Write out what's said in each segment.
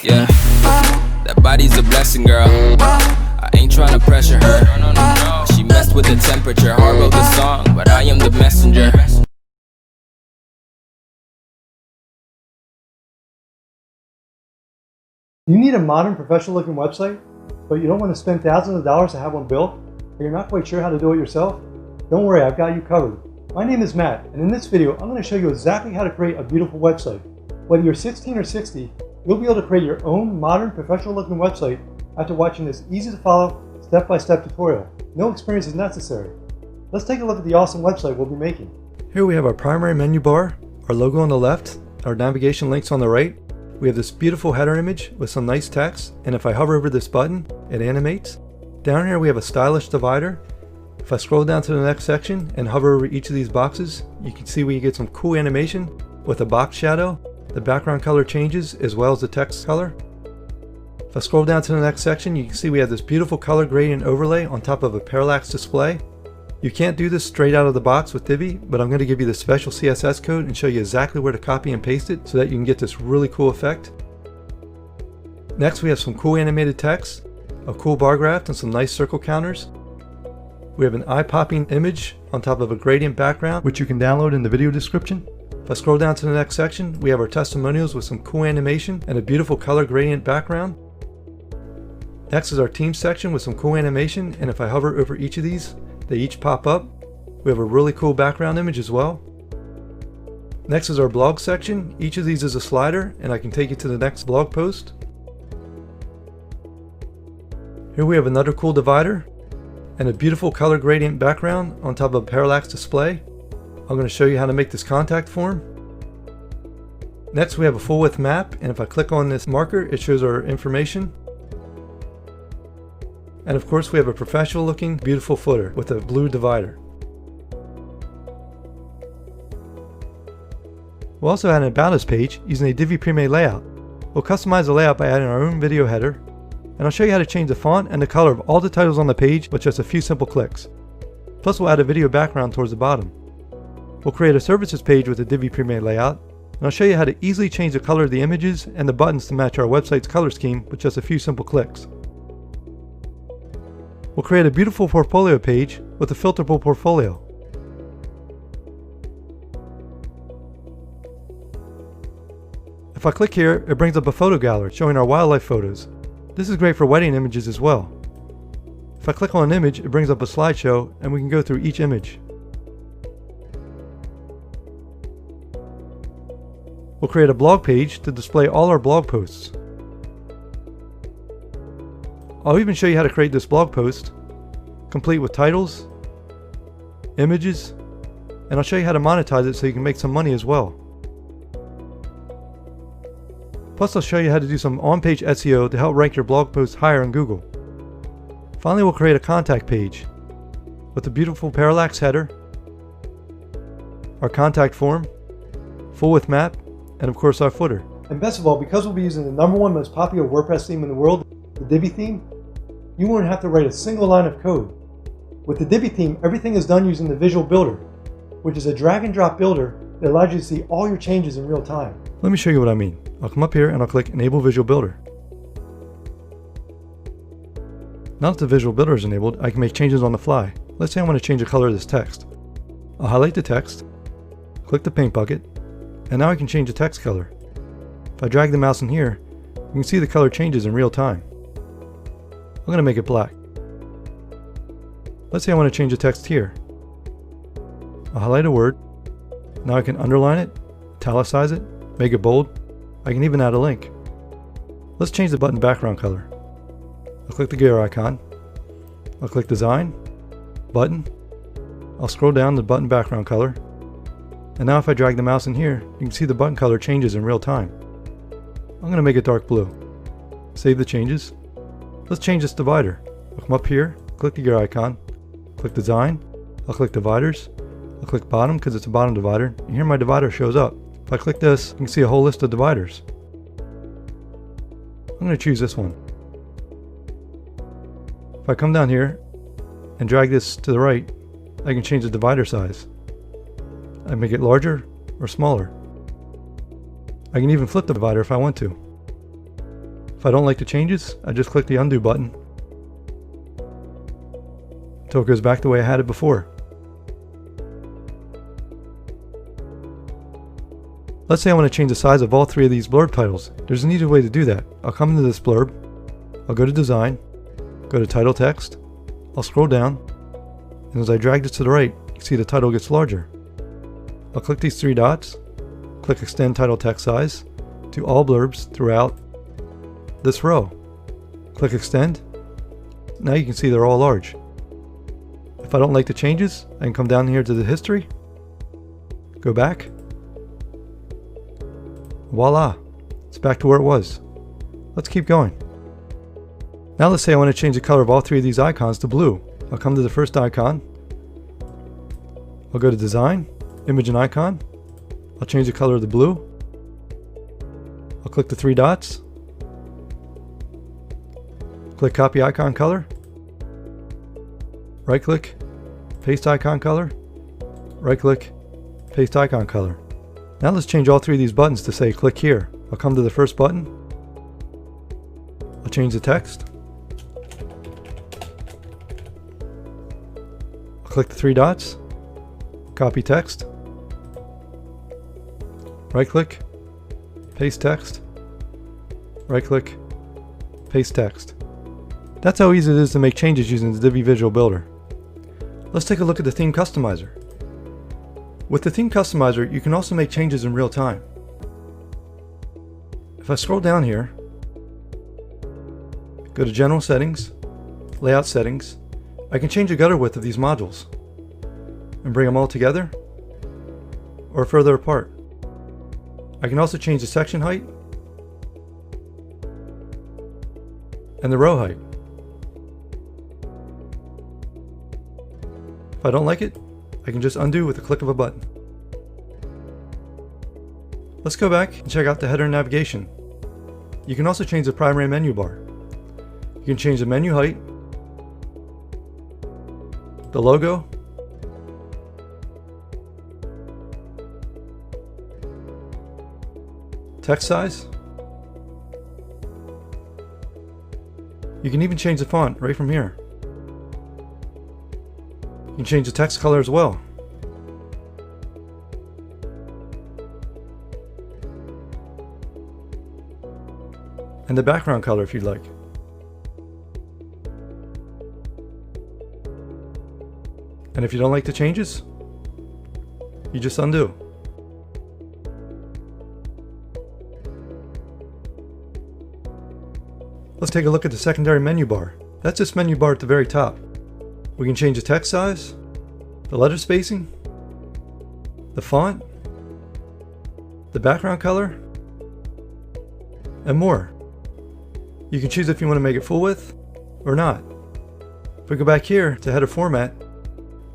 Yeah, that body's a blessing, girl. I ain't tryna pressure her. She messed with the temperature. Heart wrote the song, but I am the messenger. You need a modern, professional looking website, but you don't want to spend thousands of dollars to have one built, or you're not quite sure how to do it yourself? Don't worry, I've got you covered. My name is Matt, and in this video, I'm going to show you exactly how to create a beautiful website. Whether you're 16 or 60, you'll be able to create your own modern, professional looking website after watching this easy to follow, step-by-step tutorial. No experience is necessary. Let's take a look at the awesome website we'll be making. Here we have our primary menu bar, our logo on the left, our navigation links on the right. We have this beautiful header image with some nice text, and if I hover over this button, it animates. Down here we have a stylish divider. If I scroll down to the next section and hover over each of these boxes, you can see we get some cool animation with a box shadow. The background color changes as well as the text color. If I scroll down to the next section, you can see we have this beautiful color gradient overlay on top of a parallax display. You can't do this straight out of the box with Divi, but I'm going to give you the special CSS code and show you exactly where to copy and paste it so that you can get this really cool effect. Next we have some cool animated text, a cool bar graph, and some nice circle counters. We have an eye-popping image on top of a gradient background, which you can download in the video description. If I scroll down to the next section, we have our testimonials with some cool animation and a beautiful color gradient background. Next is our team section with some cool animation, and if I hover over each of these, they each pop up. We have a really cool background image as well. Next is our blog section. Each of these is a slider, and I can take you to the next blog post. Here we have another cool divider and a beautiful color gradient background on top of a parallax display. I'm going to show you how to make this contact form. Next we have a full width map, and if I click on this marker, it shows our information. And of course we have a professional looking beautiful footer with a blue divider. We also add an About Us page using a Divi premade layout. We'll customize the layout by adding our own video header, and I'll show you how to change the font and the color of all the titles on the page with just a few simple clicks. Plus we'll add a video background towards the bottom. We'll create a services page with a Divi premade layout, and I'll show you how to easily change the color of the images and the buttons to match our website's color scheme with just a few simple clicks. We'll create a beautiful portfolio page with a filterable portfolio. If I click here, it brings up a photo gallery showing our wildlife photos. This is great for wedding images as well. If I click on an image, it brings up a slideshow, and we can go through each image. We'll create a blog page to display all our blog posts. I'll even show you how to create this blog post, complete with titles, images, and I'll show you how to monetize it so you can make some money as well. Plus I'll show you how to do some on-page SEO to help rank your blog posts higher in Google. Finally we'll create a contact page with a beautiful parallax header, our contact form, full width map, and of course our footer. And best of all, because we'll be using the #1 most popular WordPress theme in the world, the Divi theme, you won't have to write a single line of code. With the Divi theme, everything is done using the Visual Builder, which is a drag and drop builder that allows you to see all your changes in real time. Let me show you what I mean. I'll come up here and I'll click Enable Visual Builder. Now that the Visual Builder is enabled, I can make changes on the fly. Let's say I want to change the color of this text. I'll highlight the text, click the paint bucket, and now I can change the text color. If I drag the mouse in here, you can see the color changes in real time. I'm going to make it black. Let's say I want to change the text here. I'll highlight a word. Now I can underline it, italicize it, make it bold. I can even add a link. Let's change the button background color. I'll click the gear icon. I'll click Design, Button. I'll scroll down the button background color. And now if I drag the mouse in here, you can see the button color changes in real time. I'm going to make it dark blue. Save the changes. Let's change this divider. I'll come up here, click the gear icon, click Design, I'll click Dividers, I'll click Bottom because it's a bottom divider, and here my divider shows up. If I click this, you can see a whole list of dividers. I'm going to choose this one. If I come down here and drag this to the right, I can change the divider size. I make it larger or smaller. I can even flip the divider if I want to. If I don't like the changes, I just click the undo button until it goes back the way I had it before. Let's say I want to change the size of all three of these blurb titles. There's an easy way to do that. I'll come into this blurb, I'll go to design, go to title text, I'll scroll down, and as I drag this to the right, you can see the title gets larger. I'll click these three dots, click extend title text size to all blurbs throughout this row. Click extend. Now you can see they're all large. If I don't like the changes, I can come down here to the history, go back. Voila, it's back to where it was. Let's keep going. Now let's say I want to change the color of all three of these icons to blue. I'll come to the first icon. I'll go to design, image and icon. I'll change the color of the blue. I'll click the three dots. Click copy icon color. Right click, paste icon color. Right click, paste icon color. Now let's change all three of these buttons to say click here. I'll come to the first button. I'll change the text. I'll click the three dots. Copy text. Right click, paste text. Right click, paste text. That's how easy it is to make changes using the Divi Visual Builder. Let's take a look at the theme customizer. With the theme customizer, you can also make changes in real time. If I scroll down here, go to General Settings, Layout Settings, I can change the gutter width of these modules and bring them all together or further apart. I can also change the section height and the row height. If I don't like it, I can just undo with a click of a button. Let's go back and check out the header and navigation. You can also change the primary menu bar. You can change the menu height, the logo, text size. You can even change the font right from here. You can change the text color as well. And the background color if you'd like. And if you don't like the changes, you just undo. Let's take a look at the secondary menu bar. That's this menu bar at the very top. We can change the text size, the letter spacing, the font, the background color, and more. You can choose if you want to make it full width or not. If we go back here to header format,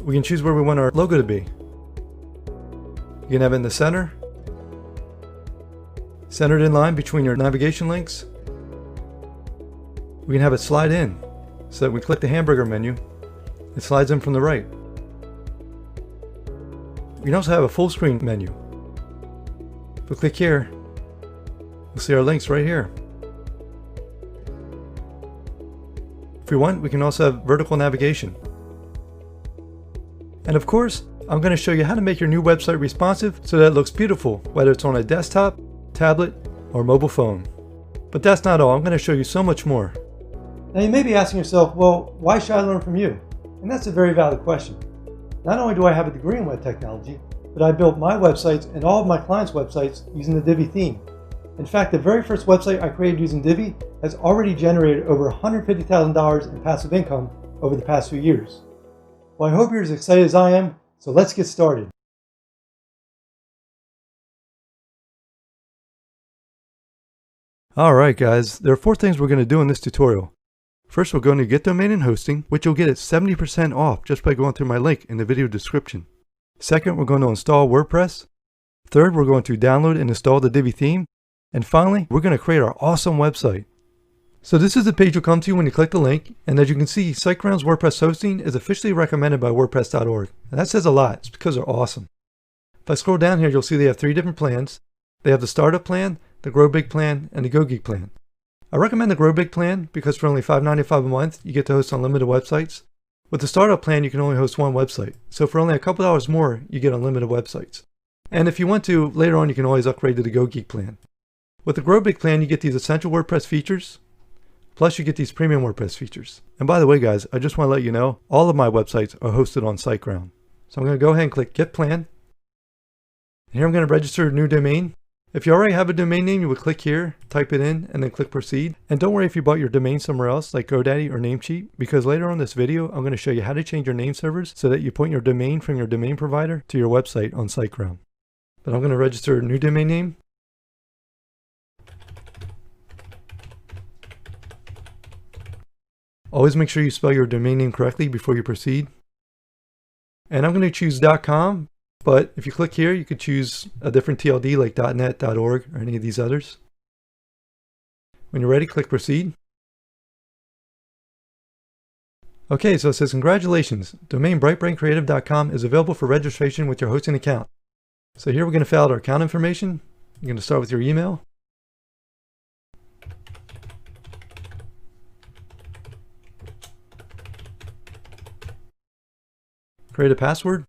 we can choose where we want our logo to be. You can have it in the center, centered in line between your navigation links. We can have it slide in so that we click the hamburger menu, it slides in from the right. We can also have a full screen menu. If we click here, we'll see our links right here. If we want, we can also have vertical navigation. And of course, I'm going to show you how to make your new website responsive so that it looks beautiful, whether it's on a desktop, tablet, or mobile phone. But that's not all. I'm going to show you so much more. Now you may be asking yourself, well, why should I learn from you? And that's a very valid question. Not only do I have a degree in web technology, but I built my websites and all of my clients' websites using the Divi theme. In fact, the very first website I created using Divi has already generated over $150,000 in passive income over the past few years. Well, I hope you're as excited as I am, so let's get started. Alright guys, there are 4 things we're going to do in this tutorial. First, we're going to get domain and hosting, which you'll get at 70% off just by going through my link in the video description. Second, we're going to install WordPress. Third, we're going to download and install the Divi theme. And finally, we're going to create our awesome website. So this is the page you'll come to when you click the link, and as you can see, SiteGround's WordPress hosting is officially recommended by WordPress.org. And that says a lot, it's because they're awesome. If I scroll down here, you'll see they have 3 different plans. They have the Startup plan, the Grow Big plan, and the Go Geek plan. I recommend the Grow Big plan because for only $5.95 a month, you get to host unlimited websites. With the startup plan, you can only host one website. So for only a couple dollars more, you get unlimited websites. And if you want to, later on, you can always upgrade to the Go Geek plan. With the Grow Big plan, you get these essential WordPress features, plus you get these premium WordPress features. And by the way, guys, I just want to let you know, all of my websites are hosted on SiteGround. So I'm going to go ahead and click Get Plan. And here I'm going to register a new domain. If you already have a domain name, you would click here, type it in, and then click Proceed. And don't worry if you bought your domain somewhere else, like GoDaddy or Namecheap, because later on in this video, I'm going to show you how to change your name servers so that you point your domain from your domain provider to your website on SiteGround. But I'm going to register a new domain name. Always make sure you spell your domain name correctly before you proceed. And I'm going to choose .com. But if you click here, you could choose a different TLD like .net, .org, or any of these others. When you're ready, click Proceed. Okay, so it says, congratulations, domain brightbraincreative.com is available for registration with your hosting account. So here we're going to fill out our account information. You're going to start with your email. Create a password.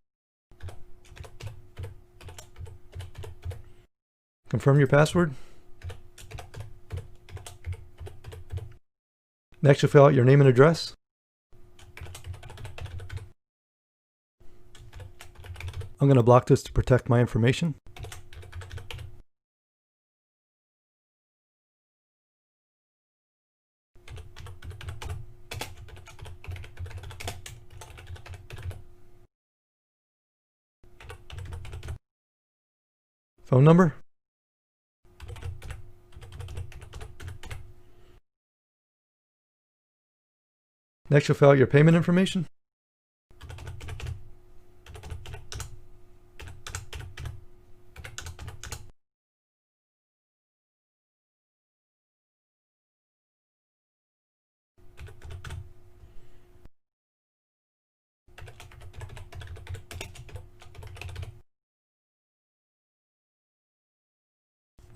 Confirm your password. Next, you'll fill out your name and address. I'm going to block this to protect my information. Phone number. Next, you'll fill out your payment information.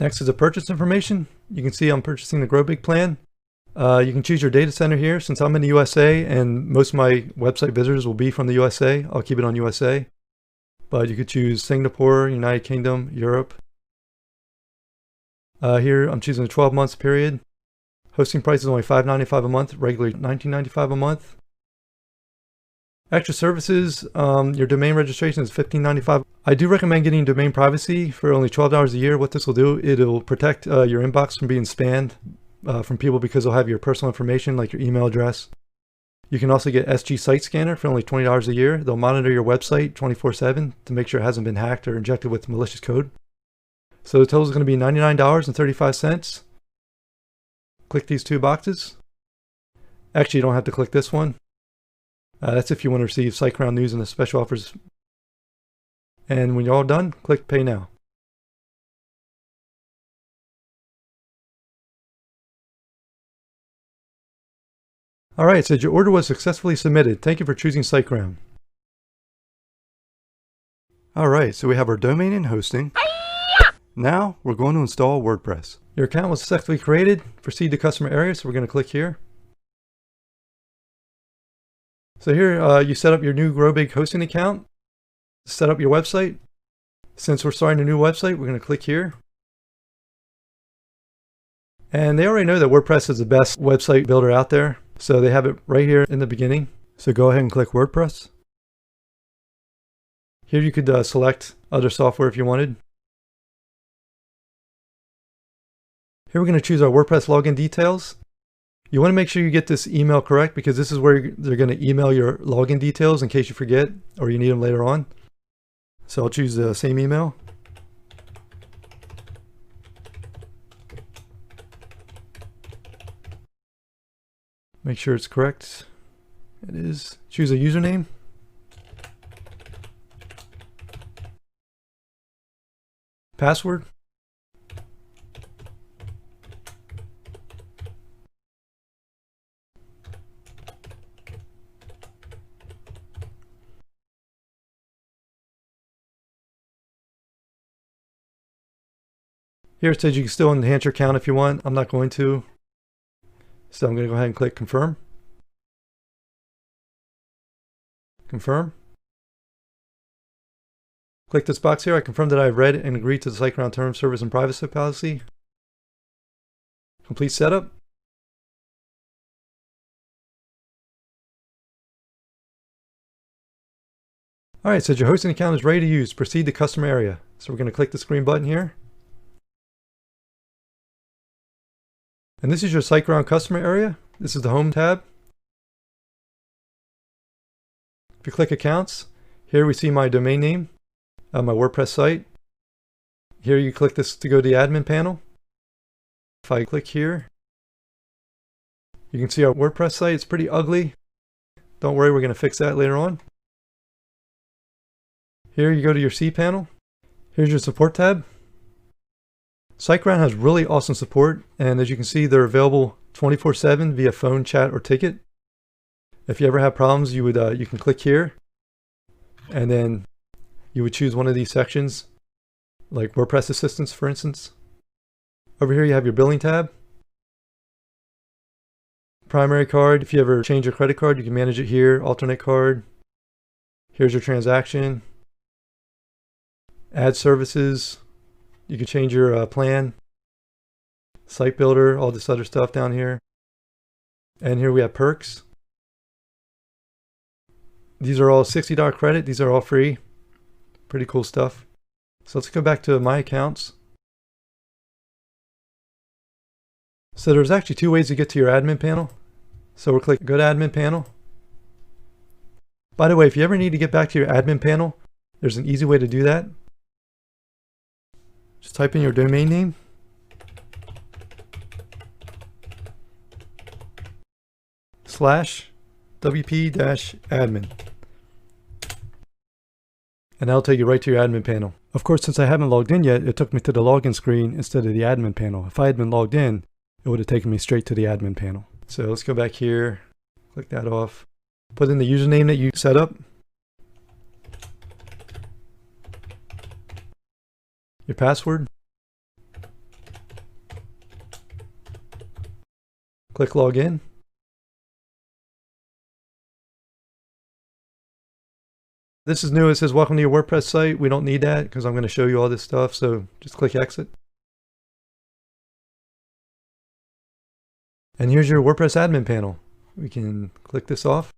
Next is the purchase information. You can see I'm purchasing the Grow Big plan. You can choose your data center here. Since I'm in the USA and most of my website visitors will be from the USA, I'll keep it on USA. But you could choose Singapore, United Kingdom, Europe. Here I'm choosing a 12 months period. Hosting price is only $5.95 a month, regularly $19.95 a month. Extra services, your domain registration is $15.95. I do recommend getting domain privacy for only $12 a year. What this will do, it'll protect your inbox from being spammed from people because they'll have your personal information like your email address. You can also get SG Site Scanner for only $20 a year. They'll monitor your website 24/7 to make sure it hasn't been hacked or injected with malicious code. So the total is going to be $99.35. Click these two boxes. Actually, you don't have to click this one. That's if you want to receive SiteGround news and the special offers. And when you're all done, click Pay Now. All right, it says your order was successfully submitted. Thank you for choosing SiteGround. All right, so we have our domain and hosting. Now we're going to install WordPress. Your account was successfully created. Proceed to customer area, so we're going to click here. So here you set up your new Grow Big hosting account. Set up your website. Since we're starting a new website, we're going to click here. And they already know that WordPress is the best website builder out there. So they have it right here in the beginning. So go ahead and click WordPress. Here you could select other software if you wanted. Here we're going to choose our WordPress login details. You want to make sure you get this email correct because this is where they're going to email your login details in case you forget or you need them later on. So I'll choose the same email. Make sure it's correct. It is. Choose a username. Password. Here it says you can still enhance your account if you want. I'm not going to. So I'm going to go ahead and click confirm. Confirm. Click this box here. I confirm that I've read and agreed to the SiteGround terms, service, and privacy policy. Complete setup. All right, it says your hosting account is ready to use. Proceed to customer area. So we're going to click this green button here. And this is your SiteGround customer area. This is the home tab. If you click accounts, here we see my domain name, my WordPress site. Here you click this to go to the admin panel. If I click here, you can see our WordPress site. It's pretty ugly. Don't worry, we're going to fix that later on. Here you go to your cPanel. Here's your support tab. SiteGround has really awesome support, and as you can see, they're available 24/7 via phone, chat, or ticket. If you ever have problems, you can click here, and then you would choose one of these sections, like WordPress Assistance, for instance. Over here, you have your billing tab. Primary card. If you ever change your credit card, you can manage it here. Alternate card. Here's your transaction. Ad services. You can change your plan. Site builder, all this other stuff down here. And here we have perks. These are all $60 credit. These are all free. Pretty cool stuff. So let's go back to my accounts. So there's actually two ways to get to your admin panel. So we'll click go to admin panel. By the way, if you ever need to get back to your admin panel, there's an easy way to do that. Just type in your domain name. /wp-admin. And that'll take you right to your admin panel. Of course, since I haven't logged in yet, it took me to the login screen instead of the admin panel. If I had been logged in, it would have taken me straight to the admin panel. So let's go back here, click that off. Put in the username that you set up. Your password. Click login. This is new. It says welcome to your WordPress site. We don't need that because I'm going to show you all this stuff. So just click exit. And here's your WordPress admin panel. We can click this off.